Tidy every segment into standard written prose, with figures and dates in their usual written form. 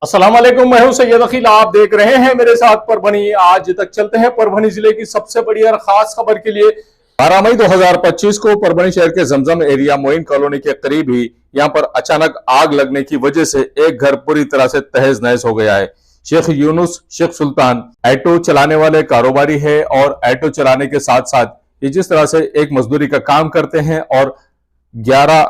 अस्सलाम वालेकुम, मैं हूं सैयद अखिल। आप देख रहे हैं मेरे साथ परभनी। आज तक चलते हैं परभनी जिले की सबसे बड़ी और खास खबर के लिए। 12 मई 2025 को परभनी शहर के जमजम एरिया मोइन कॉलोनी के करीब ही यहां पर अचानक आग लगने की वजह से एक घर पूरी तरह से तहस नहस हो गया है। शेख यूनुस शेख सुल्तान ऑटो चलाने वाले कारोबारी है और ऑटो चलाने के साथ साथ ये जिस तरह से एक मजदूरी का काम करते हैं और 11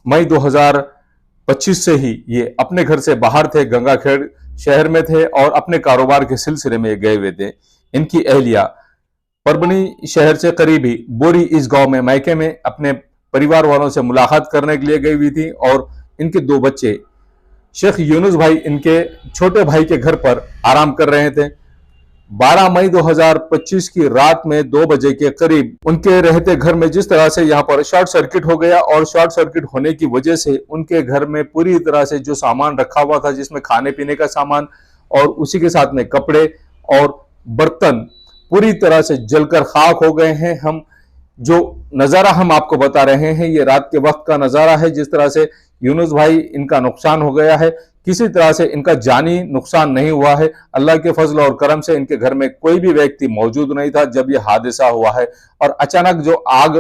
मई 2025 से ही ये अपने घर से बाहर थे, गंगाखेड़ शहर में थे और अपने कारोबार के सिलसिले में गए हुए थे। इनकी अहलिया परभनी शहर से करीब ही बोरी इस गांव में मायके में अपने परिवार वालों से मुलाकात करने के लिए गई हुई थी और इनके दो बच्चे शेख यूनुस भाई इनके छोटे भाई के घर पर आराम कर रहे थे। 12 मई 2025 की रात में 2 बजे के करीब उनके रहते घर में जिस तरह से यहाँ पर शॉर्ट सर्किट हो गया और शॉर्ट सर्किट होने की वजह से उनके घर में पूरी तरह से जो सामान रखा हुआ था, जिसमें खाने पीने का सामान और उसी के साथ में कपड़े और बर्तन पूरी तरह से जलकर खाक हो गए हैं। हम जो नजारा हम आपको बता रहे हैं ये रात के वक्त का नजारा है, जिस तरह से यूनुस भाई इनका नुकसान हो गया है। किसी तरह से इनका जानी नुकसान नहीं हुआ है। अल्लाह के फजल और करम से इनके घर में कोई भी व्यक्ति मौजूद नहीं था जब यह हादसा हुआ है। और अचानक जो आग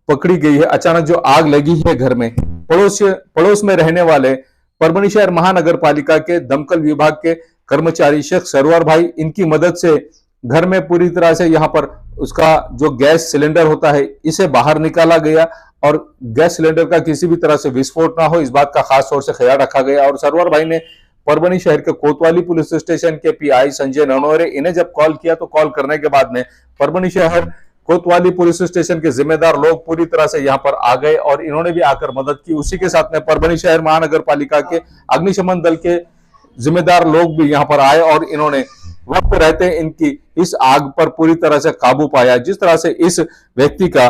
पकड़ी गई है, अचानक जो आग लगी है घर में, पड़ोस में रहने वाले परभनी शहर महानगर पालिका के दमकल विभाग के कर्मचारी शेख सरवर भाई, इनकी मदद से घर में पूरी तरह से यहाँ पर उसका जो गैस सिलेंडर होता है इसे बाहर निकाला गया और गैस सिलेंडर का किसी भी तरह से विस्फोट ना हो, इस बात का खास तौर से ख्याल रखा गया। और सरवर भाई ने परभनी शहर के कोतवाली पुलिस स्टेशन के पीआई संजय ननोरे इन्हें जब कॉल किया तो कॉल करने के बाद में परभनी शहर कोतवाली पुलिस स्टेशन के जिम्मेदार लोग पूरी तरह से यहाँ पर आ गए और इन्होंने भी आकर मदद की। उसी के साथ में परभनी शहर महानगर पालिका के अग्निशमन दल के जिम्मेदार लोग भी यहाँ पर आए और इन्होंने वक्त रहते इनकी इस आग पर पूरी तरह से काबू पाया। जिस तरह से इस व्यक्ति का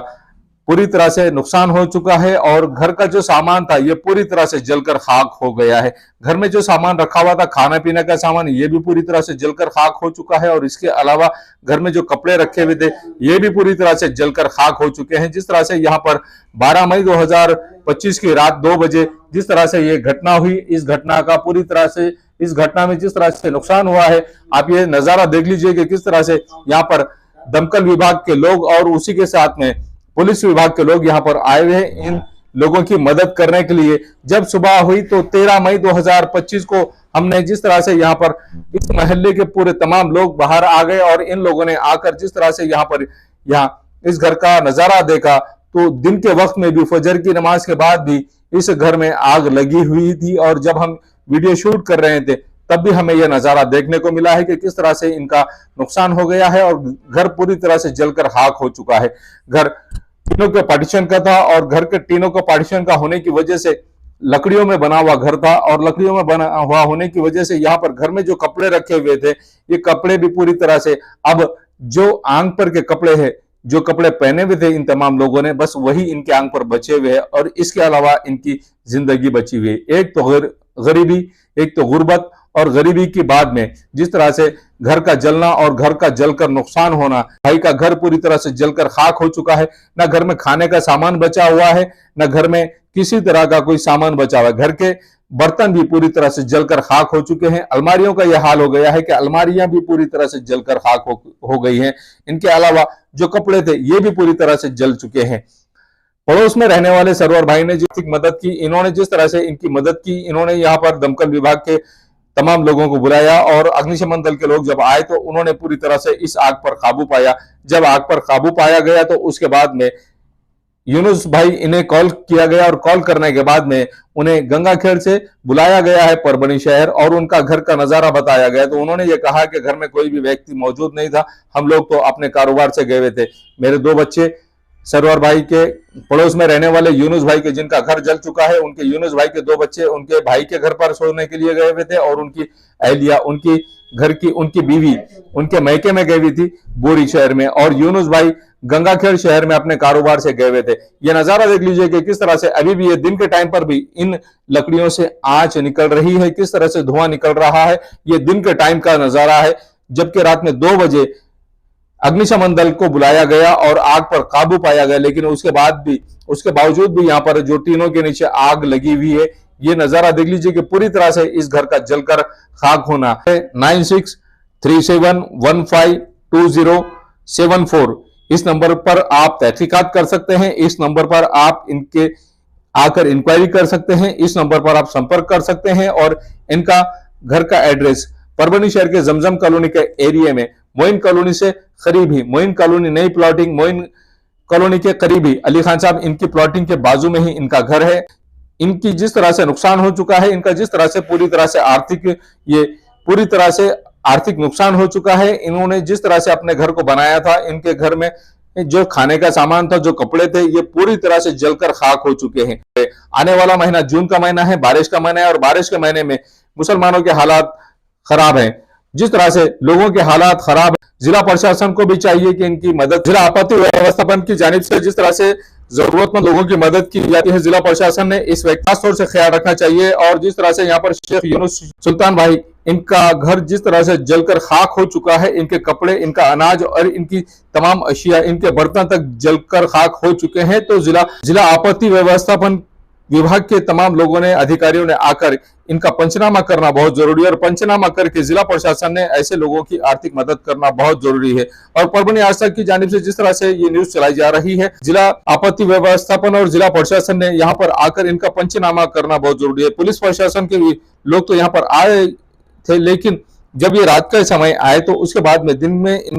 पूरी तरह से नुकसान हो चुका है और घर का जो सामान था ये पूरी तरह से जलकर खाक हो गया है। घर में जो सामान रखा हुआ था, खाना पीने का सामान, ये भी पूरी तरह से जलकर खाक हो चुका है और इसके अलावा घर में जो कपड़े रखे हुए थे ये भी पूरी तरह से जलकर खाक हो चुके हैं। जिस तरह से यहाँ पर 12 मई 2025 की रात 2 बजे जिस तरह से ये घटना हुई, इस घटना का पूरी तरह से इस घटना में जिस तरह से नुकसान हुआ है, आप ये नजारा देख लीजिए कि किस तरह से यहाँ पर दमकल विभाग के लोग और उसी के साथ में पुलिस विभाग के लोग यहाँ पर आए हुए हैं इन लोगों की मदद करने के लिए। जब सुबह हुई तो 13 मई 2025 को हमने जिस तरह से यहाँ पर इस मोहल्ले के पूरे तमाम लोग बाहर आ गए और इन लोगों ने आकर जिस तरह से यहाँ इस घर का नजारा देखा तो दिन के वक्त में भी फजर की नमाज के बाद भी इस घर में आग लगी हुई थी और जब हम वीडियो शूट कर रहे थे तब भी हमें यह नजारा देखने को मिला है कि किस तरह से इनका नुकसान हो गया है और घर पूरी तरह से जलकर खाक हो चुका है। घर टीनों के पार्टीशन का था और घर के टीनों का पार्टीशन का होने की वजह से लकड़ियों में बना हुआ घर था और लकड़ियों में बना हुआ होने की वजह से यहाँ पर घर में जो कपड़े रखे हुए थे ये कपड़े भी पूरी तरह से अब जो आंग पर के कपड़े हैं, जो कपड़े पहने हुए थे इन तमाम लोगों ने, बस वही इनके आंग पर बचे हुए हैं और इसके अलावा इनकी जिंदगी बची हुई है। एक तो गरीबी, एक तो गुर्बत और गरीबी की बाद में जिस तरह से घर का जलना और घर का जलकर नुकसान होना, भाई का घर पूरी तरह से जलकर खाक हो चुका है। ना घर में खाने का सामान बचा हुआ है, ना घर में किसी तरह का कोई सामान बचा हुआ है। घर के बर्तन भी पूरी तरह से जलकर खाक हो चुके हैं। अलमारियों का यह हाल हो गया है कि अलमारियां भी पूरी तरह से जलकर खाक हो गई हैं। इनके अलावा जो कपड़े थे ये भी पूरी तरह से जल चुके हैं। पड़ोस में रहने वाले सरवर भाई ने जिस मदद की, इन्होंने जिस तरह से इनकी मदद की, इन्होंने यहाँ पर दमकल विभाग के तमाम लोगों को बुलाया और अग्निशमन दल के लोग जब आए तो उन्होंने पूरी तरह से इस आग पर काबू पाया। जब आग पर काबू पाया गया तो उसके बाद में यूनुस भाई इन्हें कॉल किया गया और कॉल करने के बाद में उन्हें गंगाखेड़ से बुलाया गया है परभनी शहर और उनका घर का नजारा बताया गया। तो उन्होंने ये कहा कि घर में कोई भी व्यक्ति मौजूद नहीं था, हम लोग तो अपने कारोबार से गए हुए थे। मेरे 2 बच्चे सरवर भाई के पड़ोस में रहने वाले यूनुस भाई के जिनका घर जल चुका है, उनके यूनुस भाई के 2 बच्चे उनके भाई के घर पर सोने के लिए गए हुए थे और उनकी अहलिया, उनकी घर की उनकी बीवी उनके मैके में गई हुई थी बोरी शहर में और यूनुस भाई गंगाखेड़ शहर में अपने कारोबार से गए हुए थे। यह नजारा देख लीजिए कि किस तरह से अभी भी ये दिन के टाइम पर भी इन लकड़ियों से आंच निकल रही है, किस तरह से धुआं निकल रहा है। ये दिन के टाइम का नजारा है, जबकि रात में 2 बजे अग्निशमन दल को बुलाया गया और आग पर काबू पाया गया, लेकिन उसके बावजूद भी यहाँ पर जो टीनों के नीचे आग लगी हुई है ये नजारा देख लीजिए कि पूरी तरह से इस घर का जलकर खाक होना है। 9637152074 इस नंबर पर आप तहकीकात कर सकते हैं। इस नंबर पर आप इनके आकर इंक्वायरी कर सकते हैं। इस नंबर पर आप संपर्क कर सकते हैं और इनका घर का एड्रेस परभनी शहर के जमजम कॉलोनी के एरिया में मोइन कॉलोनी से करीब ही, मोइन कॉलोनी नई प्लॉटिंग, मोइन कॉलोनी के करीब ही अली खान साहब इनकी प्लॉटिंग के बाजू में ही इनका घर है। इनकी जिस तरह से नुकसान हो चुका है, इनका जिस तरह से पूरी तरह से आर्थिक नुकसान हो चुका है, इन्होंने जिस तरह से अपने घर को बनाया था, इनके घर में जो खाने का सामान था, जो कपड़े थे, ये पूरी तरह से जलकर खाक हो चुके हैं। आने वाला महीना जून का महीना है, बारिश का महीना है और बारिश के महीने में मुसलमानों के हालात खराब हैं। जिस तरह से लोगों के हालात खराब है, जिला प्रशासन को भी चाहिए कि इनकी मदद, जिला आपत्ति व्यवस्थापन की जानिब से जिस तरह से जरूरतमंद लोगों की मदद की जाती है, जिला प्रशासन ने इस वक्त खास तौर से ख्याल रखना चाहिए। और जिस तरह से यहाँ पर शेख यूनुस सुल्तान भाई, इनका घर जिस तरह से जलकर खाक हो चुका है, इनके कपड़े, इनका अनाज और इनकी तमाम अशिया, इनके बर्तन तक जलकर खाक हो चुके हैं, तो जिला आपत्ति व्यवस्थापन विभाग के तमाम लोगों ने, अधिकारियों ने आकर इनका पंचनामा करना बहुत जरूरी है और पंचनामा करके जिला प्रशासन ने ऐसे लोगों की आर्थिक मदद करना बहुत जरूरी है। और परभनी आज तक की जानिब से जिस तरह से ये न्यूज चलाई जा रही है, जिला आपत्ति व्यवस्थापन और जिला प्रशासन ने यहाँ पर आकर इनका पंचनामा करना बहुत जरूरी है। पुलिस प्रशासन के भी लोग तो यहाँ पर आए थे, लेकिन जब ये रात का समय आए तो उसके बाद में दिन में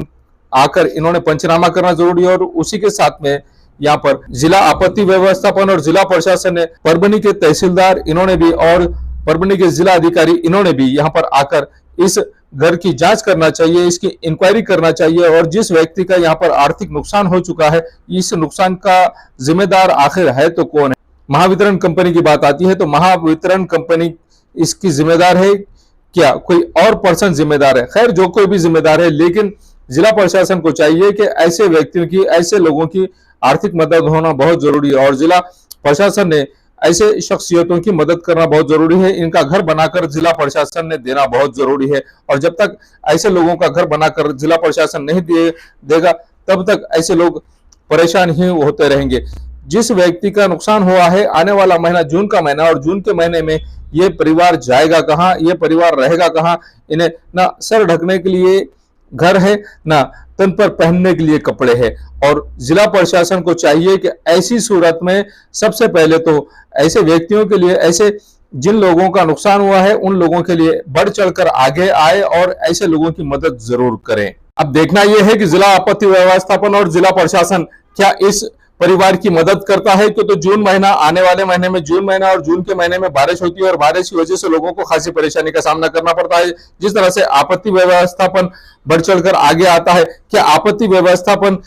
आकर इन्होंने पंचनामा करना जरूरी है। और उसी के साथ में यहाँ पर जिला आपत्ति व्यवस्थापन और जिला प्रशासन ने, परभनी के तहसीलदार इन्होंने भी और परभनी के जिला अधिकारी इन्होंने भी यहाँ पर आकर इस घर की जांच करना चाहिए, इसकी इंक्वायरी करना चाहिए। और जिस व्यक्ति का यहाँ पर आर्थिक नुकसान हो चुका है, इस नुकसान का जिम्मेदार आखिर है तो कौन है? महावितरण कंपनी की बात आती है तो महावितरण कंपनी इसकी जिम्मेदार है क्या कोई और पर्सन जिम्मेदार है? खैर, जो कोई भी जिम्मेदार है, लेकिन जिला प्रशासन को चाहिए कि ऐसे व्यक्तियों की, ऐसे लोगों की आर्थिक मदद होना बहुत जरूरी है और जिला प्रशासन ने ऐसे शख्सियतों की मदद करना बहुत जरूरी है। इनका घर बनाकर जिला प्रशासन ने देना बहुत जरूरी है और जब तक ऐसे लोगों का घर बनाकर जिला प्रशासन नहीं देगा, तब तक ऐसे लोग परेशान ही होते रहेंगे। जिस व्यक्ति का नुकसान हुआ है, आने वाला महीना जून का महीना, और जून के महीने में ये परिवार जाएगा कहाँ, ये परिवार रहेगा कहाँ? इन्हें ना सर ढकने के लिए घर है, ना तन पर पहनने के लिए कपड़े हैं। और जिला प्रशासन को चाहिए कि ऐसी सूरत में सबसे पहले तो ऐसे व्यक्तियों के लिए, ऐसे जिन लोगों का नुकसान हुआ है, उन लोगों के लिए बढ़ चढ़कर आगे आए और ऐसे लोगों की मदद जरूर करें। अब देखना यह है कि जिला आपत्ति व्यवस्थापन और जिला प्रशासन क्या इस परिवार की मदद करता है। क्यों तो जून महीना, आने वाले महीने में जून महीना और जून के महीने में बारिश होती है और बारिश की वजह से लोगों को खासी परेशानी का सामना करना पड़ता है। जिस तरह से आपत्ति व्यवस्थापन बढ़ चढ़कर आगे आता है, क्या आपत्ति व्यवस्थापन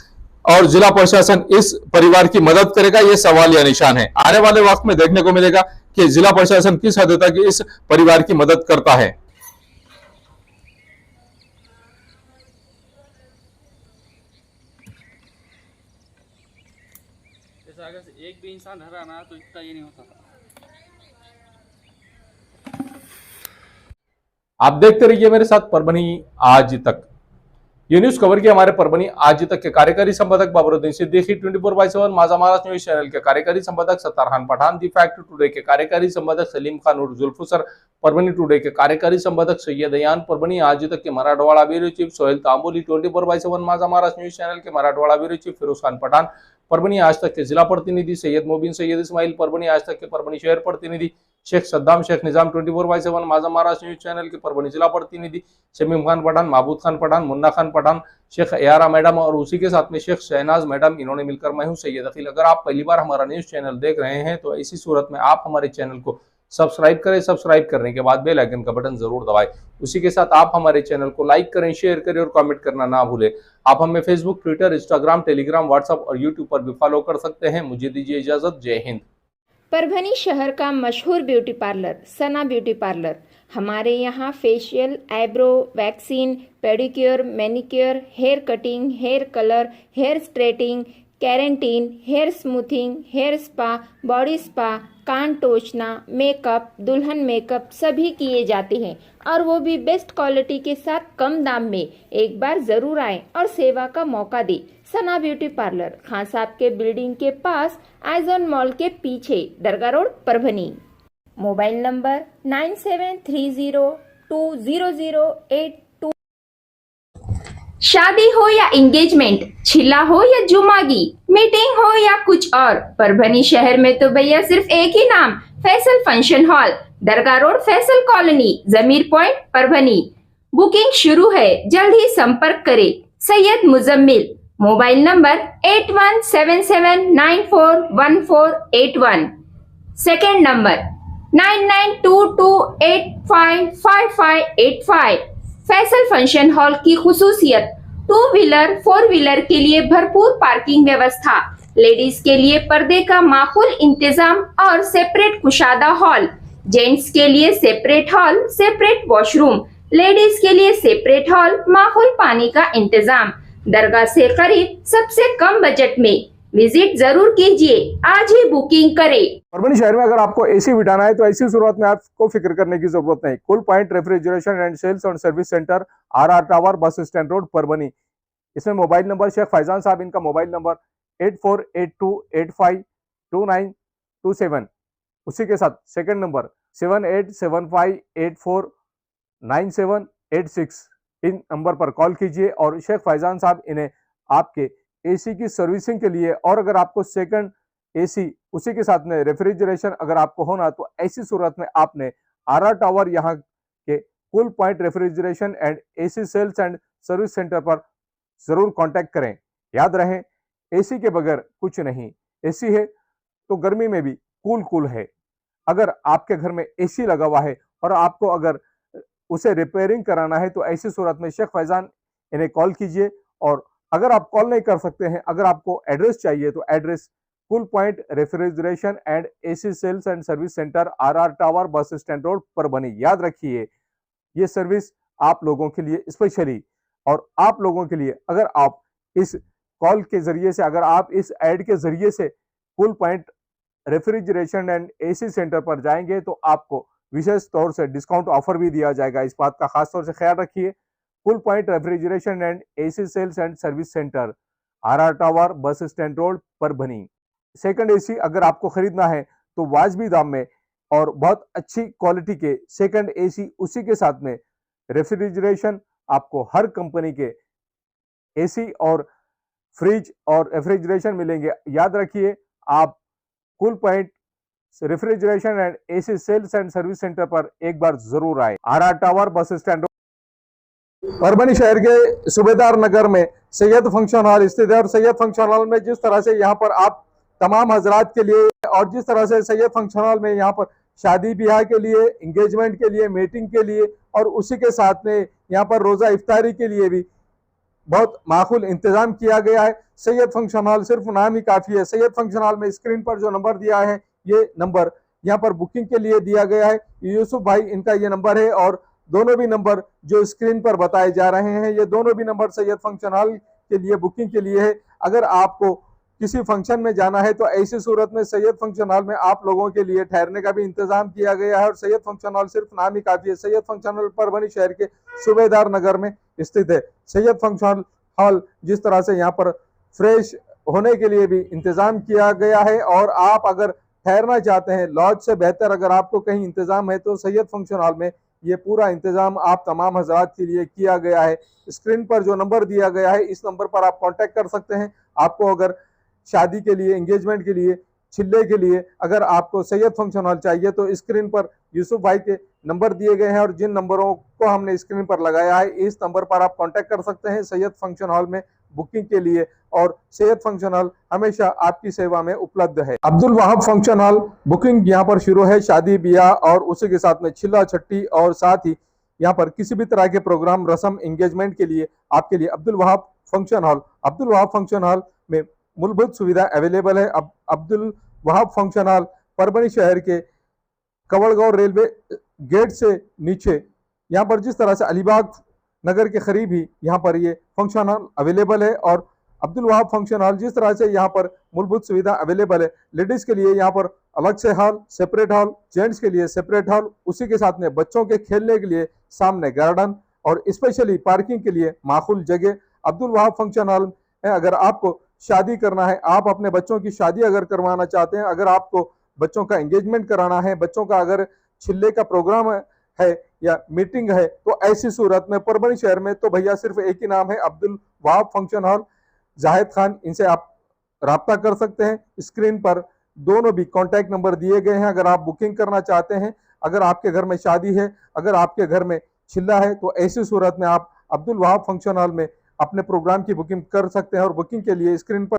और जिला प्रशासन इस परिवार की मदद करेगा? यह सवाल या निशान है। आने वाले वक्त में देखने को मिलेगा कि जिला प्रशासन किस हद तक इस परिवार की मदद करता है। अगर एक भी इंसान हरा ना तो इतना ये नहीं होता था। आप देखते रहिए मेरे साथ परभनी आज तक। ये न्यूज कवर किया हमारे परभनी आज तक के कार्यकारी संपादक बाबरुद्दीन सिद्दीकी, 24/7 माझा महाराष्ट्र न्यूज चैनल के कार्यकारी संपादक Sattar Khan Pathan, the fact today के कार्यकारी संपादक सलीम खान और जुल्फुसर, परभनी टुडे के कार्यकारी संपादक सैयद अयान, परभनी आज तक के मराठवाड़ा ब्यूरो चीफ सोहेल तांबोली, 24/7 माझा महाराष्ट्र न्यूज चैनल के मराठवाड़ा ब्यूरो चीफ फिरोज खान पठान, परभनी आज तक के जिला प्रतिनिधि सैयद मोबिन सैयद इस्माइल, परभनी आज तक के परभनी शहर प्रतिनिधि शेख सद्दाम शेख निजाम, 24/7 माझा महाराष्ट्र न्यूज चैनल के परभनी जिला प्रतिनिधि शमीम खान पठान, महबूद खान पठान, मुन्ना खान पठान, शेख यारा मैडम और उसी के साथ में शेख शहनाज मैडम, इन्होंने मिलकर मैं हूं सैयद अकील। अगर आप पहली बार हमारा न्यूज चैनल देख रहे हैं तो इसी सूरत में आप हमारे चैनल को सब्सक्राइब करें। सब्सक्राइब करने के बाद बेल आइकन का बटन जरूर दबाएं। उसी के साथ आप हमारे चैनल को लाइक करें, शेयर करें और कमेंट करना ना भूलें। आप हमें Facebook, Twitter, Instagram, Telegram, WhatsApp और यूट्यूब पर भी फॉलो कर सकते हैं। मुझे दीजिए इजाजत। जय हिंद। परभनी शहर का मशहूर beauty parlour Sana beauty parlour. हमारे यहाँ facial, eyebrow, waxing, pedicure, manicure, hair cutting, hair colour, hair straightening, keratin, hair smoothing, hair spa, body spa, कान टोचना, मेकअप, दुल्हन मेकअप सभी किए जाते हैं और वो भी बेस्ट क्वालिटी के साथ कम दाम में। एक बार जरूर आएं और सेवा का मौका दें। सना ब्यूटी पार्लर, खान साहब के बिल्डिंग के पास, आइजन मॉल के पीछे, दरगाह रोड, परभनी। Mobile number 97302008। शादी हो या एंगेजमेंट, छिला हो या जुमागी, मीटिंग हो या कुछ और, परभनी शहर में तो भैया सिर्फ एक ही नाम, फैसल फंक्शन हॉल, दरगाह रोड, फैसल कॉलोनी, जमीर पॉइंट, परभनी। बुकिंग शुरू है, जल्द ही संपर्क करें। Syed Muzammil, mobile number 8177941481। Second number 9922855585। Faisal function hall की खुसूसियत, 2 व्हीलर 4 व्हीलर के लिए भरपूर पार्किंग व्यवस्था, लेडीज के लिए पर्दे का माकूल इंतजाम और सेपरेट कुशादा हॉल, जेंट्स के लिए separate hall, separate washroom, ladies के लिए सेपरेट हॉल, माकूल पानी का इंतजाम, दरगाह से करीब, सबसे कम बजट में। विजिट जरूर कीजिए, आज ही बुकिंग करें। परभनी शहर में अगर आपको एसी बिठाना है तो ऐसी सूरत में आपको फिक्र करने की जरूरत नहीं। Cool point refrigeration and sales और service centre, RR tower, bus stand road, Parbhani. इसमें मोबाइल नंबर शेख फैजान साहब, इनका मोबाइल नंबर 8482852927। उसी के साथ सेकंड नंबर 7875849786। इन नंबर पर कॉल कीजिए और शेख फैजान साहब इन्हें आपके एसी की सर्विसिंग के लिए, और अगर आपको सेकंड एसी उसी के साथ में रेफ्रिजरेशन अगर आपको होना तो ऐसी सूरत में आपने आरआर टावर यहाँ के cool point refrigeration and AC sales and service centre पर जरूर कांटेक्ट करें। याद रहे, एसी के बगैर कुछ नहीं। एसी है तो गर्मी में भी कूल है। अगर आपके घर में एसी लगा हुआ है और आपको अगर उसे रिपेयरिंग कराना है तो ऐसी सूरत में शेख फैजान इन्हें कॉल कीजिए। और अगर आप कॉल नहीं कर सकते हैं, अगर आपको एड्रेस चाहिए तो address cool point refrigeration and AC sales and service centre, RR tower, bus stand road, Parbhani. याद रखिए, ये सर्विस आप लोगों के लिए स्पेशली, और आप लोगों के लिए अगर आप इस कॉल के जरिए से, अगर आप इस एड के जरिए से cool point refrigeration and AC centre पर जाएंगे तो आपको विशेष तौर से डिस्काउंट ऑफर भी दिया जाएगा। इस बात का खास तौर से ख्याल रखिए। Cool point refrigeration and AC sales and service centre, RR tower, bus stand road, Parbhani. Second AC अगर आपको खरीदना है तो वाजबी दाम में और बहुत अच्छी क्वालिटी के सेकंड एसी, उसी के साथ में रेफ्रिजरेशन, आपको हर कंपनी के एसी और फ्रिज और रेफ्रिजरेशन मिलेंगे। याद रखिए, आप cool point refrigeration and AC sales and service centre पर एक बार जरूर आए। RR tower, bus stand, Parbhani शहर के सूबेदार नगर में सैयद फंक्शन हॉल स्थित है। और सैयद फंक्शन हॉल में जिस तरह से यहाँ पर आप तमाम हजरात के लिए, और जिस तरह से सैयद फंक्शन हॉल में यहाँ पर शादी ब्याह के लिए, एंगेजमेंट के लिए, मीटिंग के लिए, और उसी के साथ में यहाँ पर रोजा इफ्तारी के लिए भी बहुत माकूल इंतजाम किया गया है। सैयद फंक्शन हॉल सिर्फ नाम ही काफी है। सैयद फंक्शन हॉल में स्क्रीन पर जो नंबर दिया है, ये नंबर यहाँ पर बुकिंग के लिए दिया गया है। यूसुफ भाई इनका ये नंबर है, और दोनों भी नंबर जो स्क्रीन पर बताए जा रहे हैं, ये दोनों भी नंबर सैयद फंक्शन हॉल के लिए बुकिंग के लिए है। अगर आपको किसी फंक्शन में जाना है तो ऐसी सूरत में सैयद फंक्शन हॉल में आप लोगों के लिए ठहरने का भी इंतजाम किया गया है। और सैयद फंक्शन हॉल सिर्फ नाम ही काफी है। सैयद फंक्शन हॉल परभनी शहर के सूबेदार नगर में स्थित है। सैयद फंक्शन हॉल जिस तरह से यहाँ पर फ्रेश होने के लिए भी इंतजाम किया गया है, और आप अगर ठहरना चाहते हैं, लॉज से बेहतर अगर आपको कहीं इंतजाम है तो सैयद फंक्शन हॉल में ये पूरा इंतजाम आप तमाम हजरात के लिए किया गया है। स्क्रीन पर जो नंबर दिया गया है, इस नंबर पर आप कांटेक्ट कर सकते हैं। आपको अगर शादी के लिए, एंगेजमेंट के लिए, छिल्ले के लिए अगर आपको सैयद फंक्शन हॉल चाहिए तो स्क्रीन पर यूसुफ भाई के नंबर दिए गए हैं, और जिन नंबरों को हमने स्क्रीन पर लगाया है, इस नंबर पर आप कांटेक्ट कर सकते हैं सैयद फंक्शन हॉल में बुकिंग के लिए। और सैयद फंक्शन हॉल हमेशा आपकी सेवा में उपलब्ध है। Abdul Wahab function hall booking यहाँ पर शुरू है। शादी ब्याह और उसी के साथ में छिल्ला छट्टी, और साथ ही यहाँ पर किसी भी तरह के प्रोग्राम, रस्म, एंगेजमेंट के लिए आपके लिए अब्दुल वहाब फंक्शन हॉल में मूलभूत सुविधा अवेलेबल है। अब अब्दुल वहाब फंक्शन हॉल परभनी शहर के कवड़गांव रेलवे गेट से नीचे, यहाँ पर जिस तरह से अलीबाग नगर के करीब ही यहाँ पर ये फंक्शन हॉल अवेलेबल है। और अब्दुल वहाब फंक्शन हॉल जिस तरह से यहाँ पर मूलभूत सुविधा अवेलेबल है, लेडीज के लिए यहाँ पर अलग से हॉल, सेपरेट हॉल, जेंट्स के लिए सेपरेट हॉल, उसी के साथ में बच्चों के खेलने के लिए सामने गार्डन, और स्पेशली पार्किंग के लिए माकूल जगह। अब्दुल वहाब फंक्शन हॉल में अगर आपको शादी करना है, आप अपने बच्चों की शादी अगर करवाना चाहते हैं, अगर आपको बच्चों का एंगेजमेंट कराना है, बच्चों का अगर छिल्ले का प्रोग्राम है या मीटिंग है, तो ऐसी सूरत में परभणी शहर में तो भैया सिर्फ एक ही नाम है, अब्दुल वहाब फंक्शन हॉल, जाहिद खान। इनसे आप राब्ता कर सकते हैं। स्क्रीन पर दोनों भी कॉन्टैक्ट नंबर दिए गए हैं। अगर आप बुकिंग करना चाहते हैं, अगर आपके घर में शादी है, अगर आपके घर में छिल्ला है, तो ऐसी सूरत में आप अब्दुल वहाब फंक्शन हॉल में अपने प्रोग्राम की बुकिंग कर सकते हैं। और बुकिंग के लिए स्क्रीन पर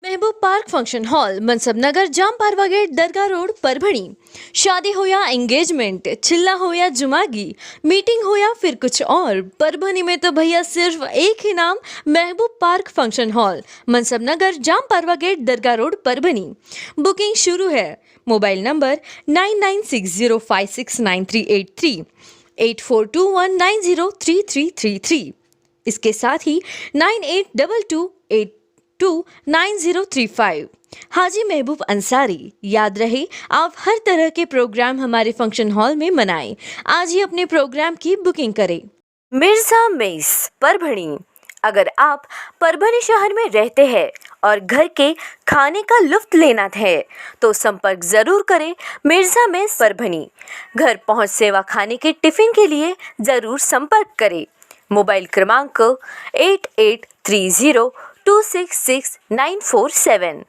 महबूब पार्क फंक्शन हॉल, मनसब नगर, जाम पारवा गेट, दरगाह रोड, परभणी। शादी हो या एंगेजमेंट, चिल्ला हो या जुमागी, मीटिंग हो या फिर कुछ और, परभणी में तो भैया सिर्फ एक ही नाम, महबूब पार्क फंक्शन हॉल, मनसब नगर, जाम पारवा गेट, दरगाह रोड, परभणी। बुकिंग शुरू है। Mobile number 9960569383, 8421903333। इसके साथ ही 9822829035। हाजी महबूब अंसारी। याद रहे, आप हर तरह के प्रोग्राम हमारे फंक्शन हॉल में मनाएं। आज ही अपने प्रोग्राम की बुकिंग करें। मिर्जा मेस, परभणी। अगर आप परभणी शहर में रहते हैं और घर के खाने का लुत्फ लेना है तो संपर्क जरूर करें मिर्जा मेस, परभणी। घर पहुंच सेवा खाने के टिफिन के लिए जरूर संपर्क करें। मोबाइल क्रमांक 8830266947।